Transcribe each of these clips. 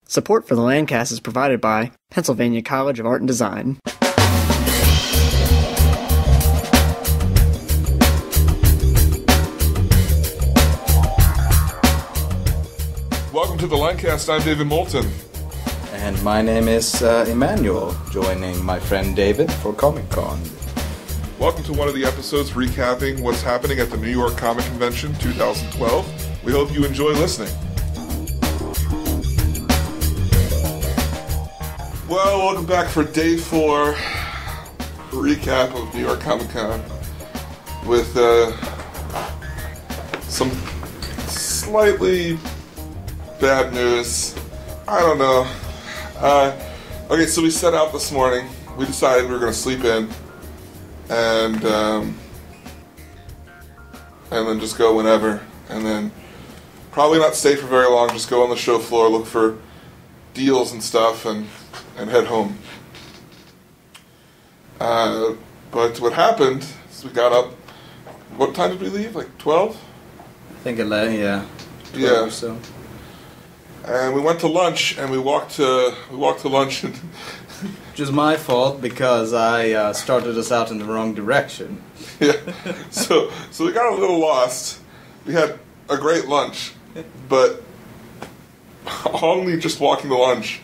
Support for the Lancast is provided by Pennsylvania College of Art and Design. Welcome to the Lancast. I'm David Moulton. And my name is Immanuel, joining my friend David for Comic-Con. Welcome to one of the episodes recapping what's happening at the New York Comic Convention 2012. We hope you enjoy listening. Well, welcome back for day 4 recap of New York Comic Con with some slightly bad news. I don't know. Okay, so we set out this morning. We decided we were going to sleep in and then just go whenever, and then probably not stay for very long. Just go on the show floor, look for deals and stuff, and head home. But what happened is we got up. What time did we leave? Like 12? I think 11, yeah. 12 or so. And we went to lunch, and we walked to lunch. And which is my fault because I started us out in the wrong direction. Yeah. So we got a little lost. We had a great lunch, but only just walking to lunch,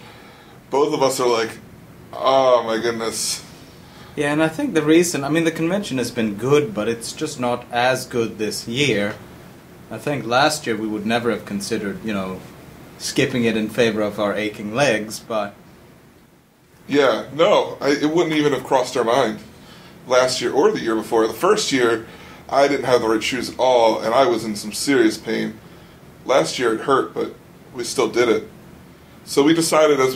both of us are like, oh my goodness. Yeah, and I think the reason, the convention has been good, but it's just not as good this year. I think last year we would never have considered, skipping it in favor of our aching legs, but... Yeah, no, it wouldn't even have crossed our mind last year or the year before. The first year, I didn't have the right shoes at all, and I was in some serious pain. Last year it hurt, but we still did it. So we decided as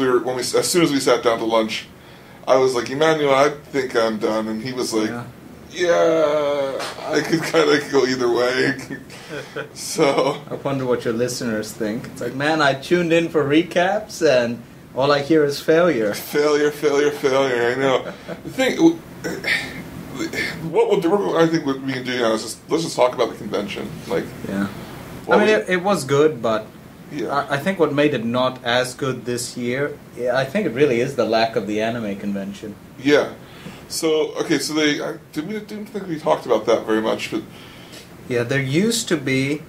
soon as we sat down to lunch, I was like, Immanuel, I think I'm done, and he was like, yeah, I could kind of go either way. So I wonder what your listeners think. It's like, man, I tuned in for recaps, and all I hear is failure. Failure. I know. The thing, I think what we can do now is let's just talk about the convention. It was good, but yeah. I think what made it not as good this year, I think it really is the lack of the anime convention. Yeah. So didn't think we talked about that very much, but yeah, there used to be.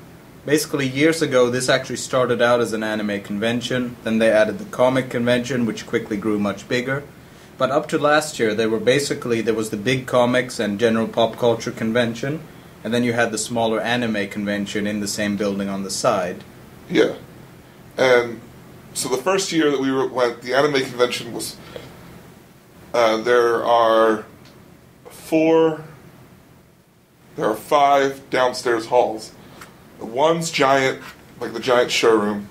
Basically, years ago, this actually started out as an anime convention. Then they added the comic convention, which quickly grew much bigger. But up to last year, there was the big comics and general pop culture convention, and then you had the smaller anime convention in the same building on the side. Yeah. And so the first year that we went, the anime convention was... There are 5 downstairs halls. One's giant, like the giant showroom,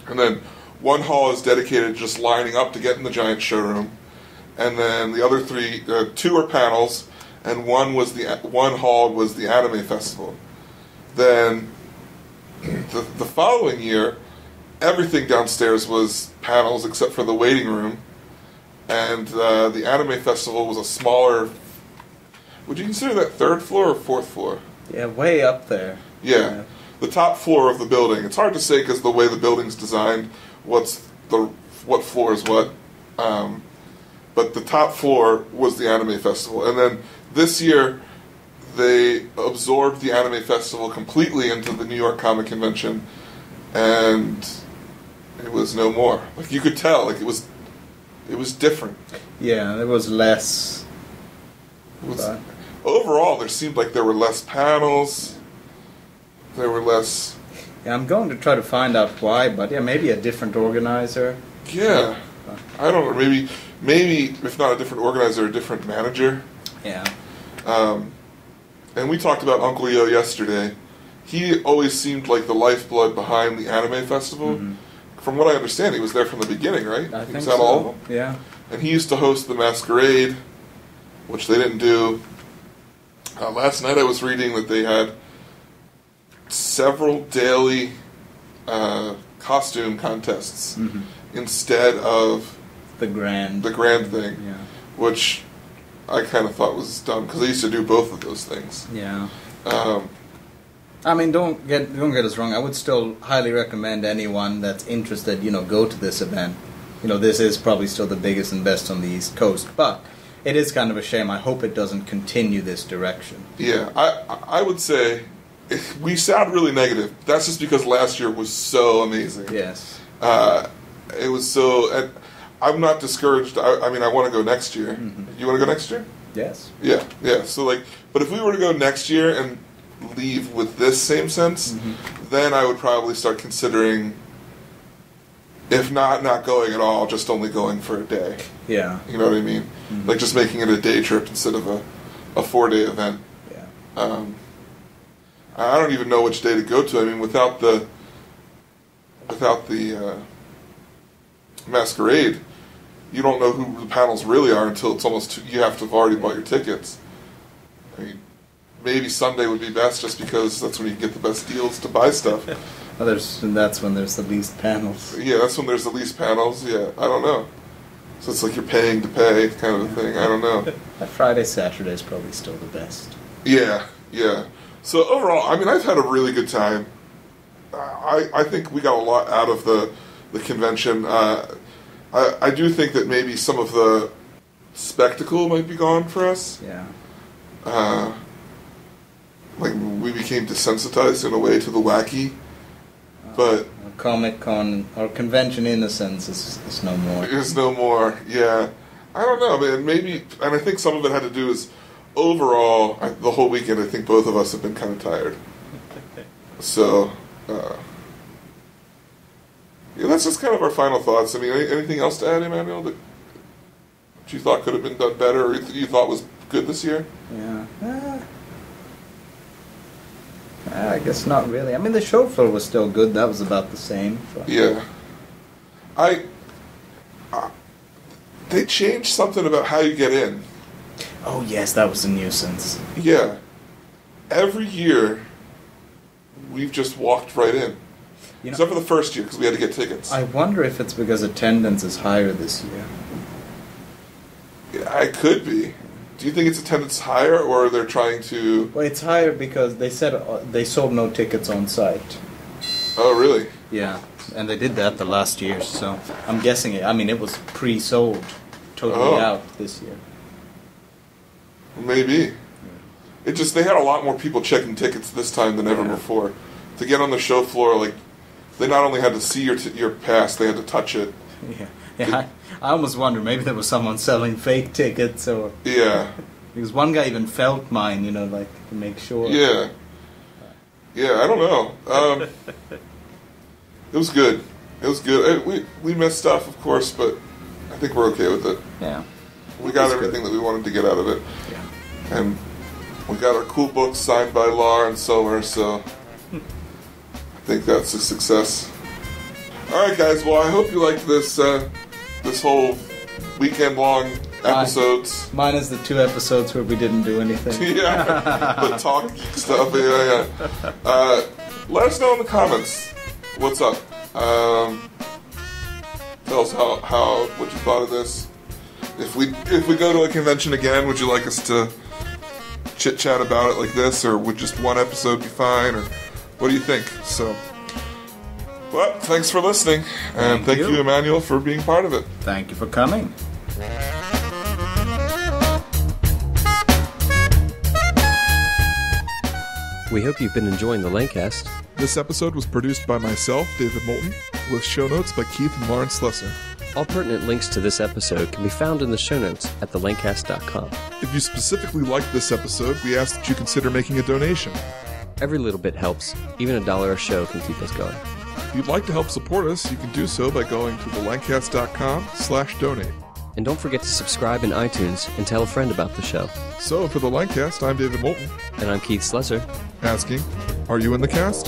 and then one hall is dedicated to just lining up to get in the giant showroom, and then the other 2 are panels, and one hall was the anime festival. Then the following year, everything downstairs was panels except for the waiting room, and the anime festival was a smaller. Would you consider that 3rd floor or 4th floor? Yeah, way up there. Yeah, the top floor of the building. It's hard to say because the way the building's designed, what floor is what. But the top floor was the anime festival, and then this year they absorbed the anime festival completely into the New York Comic Convention, and it was no more. Like you could tell, like it was different. Yeah, there was less. Overall, there seemed like there were less panels. There were less... Yeah, I'm going to try to find out why, but yeah, maybe a different organizer. Yeah. I don't know, maybe if not a different organizer, a different manager. Yeah. And we talked about Uncle Yo yesterday. He always seemed like the lifeblood behind the anime festival. Mm-hmm. From what I understand, he was there from the beginning, right? I think was so. That all of them? Yeah. And he used to host the Masquerade, which they didn't do. Last night I was reading that they had several daily costume contests instead of the grand thing, yeah. Which I kind of thought was dumb because I used to do both of those things. Yeah. I mean, don't get us wrong. I would still highly recommend anyone that's interested, go to this event. This is probably still the biggest and best on the East Coast, but it is kind of a shame. I hope it doesn't continue this direction. Yeah, I would say we sound really negative. That's just because last year was so amazing. Yes. It was so... And I'm not discouraged. I mean, I want to go next year. Mm-hmm. You want to go next year? Yes. Yeah. So, but if we were to go next year and leave with this same sense, then I would probably start considering, if not going at all, just only going for a day. Yeah. You know what I mean? Mm-hmm. Like just making it a day trip instead of a 4-day event. Yeah. I don't even know which day to go to. I mean, without the masquerade, you don't know who the panels really are until it's almost you have to have already bought your tickets. I mean, maybe Sunday would be best just because that's when you get the best deals to buy stuff. That's when there's the least panels. Yeah, that's when there's the least panels. Yeah, I don't know. So it's like you're paying to pay kind of a thing. I don't know. Friday, Saturday is probably still the best. Yeah. So overall, I mean, I've had a really good time. I think we got a lot out of the convention. I do think that maybe some of the spectacle might be gone for us. Yeah. Like we became desensitized in a way to the wacky, but Comic-Con or convention innocence is no more. Is no more. Yeah, I don't know, man. Maybe, and I think some of it had to do is overall the whole weekend. I think both of us have been kind of tired. So, yeah, that's just kind of our final thoughts. I mean, anything else to add, Immanuel, that you thought could have been done better, or you thought was good this year? Yeah. I guess not really. I mean, the show floor was still good. That was about the same. But. Yeah. They changed something about how you get in. Oh, yes, that was a nuisance. Yeah. Every year, we've just walked right in. Except for the first year, because we had to get tickets. I wonder if it's because attendance is higher this year. Yeah, it could be. Do you think it's attendance higher, or they're trying to... Well, it's higher because they said they sold no tickets on site. Oh, really? Yeah, and they did that the last year, so I'm guessing it. I mean, it was pre-sold, totally out this year. Maybe. It just, they had a lot more people checking tickets this time than ever before. To get on the show floor, like, they not only had to see your pass, they had to touch it. Yeah. I almost wonder, maybe there was someone selling fake tickets, or... Yeah. Because one guy even felt mine, like, to make sure. Yeah. Yeah, I don't know. It was good. It was good. We missed stuff, of course, but I think we're okay with it. Yeah. We got everything that we wanted to get out of it. Yeah. And we got our cool books signed by Lar and Somer, so I think that's a success. Alright, guys, well, I hope you liked this whole weekend-long episodes. Minus the 2 episodes where we didn't do anything. Yeah, the talk stuff, yeah. Let us know in the comments what's up. Tell us what you thought of this. If we go to a convention again, would you like us to chit-chat about it like this, or would just one episode be fine, or what do you think? So... Well, thanks for listening, and thank you, Immanuel, for being part of it. Thank you for coming. We hope you've been enjoying the Lancast. This episode was produced by myself, David Moulton, with show notes by Keith and Lauren Slesser. All pertinent links to this episode can be found in the show notes at thelancast.com. If you specifically liked this episode, we ask that you consider making a donation. Every little bit helps. Even $1 a show can keep us going. If you'd like to help support us, you can do so by going to thelancast.com/donate. And don't forget to subscribe in iTunes and tell a friend about the show. So, for the Lancast, I'm David Moulton. And I'm Keith Slesser. Asking, are you in the cast?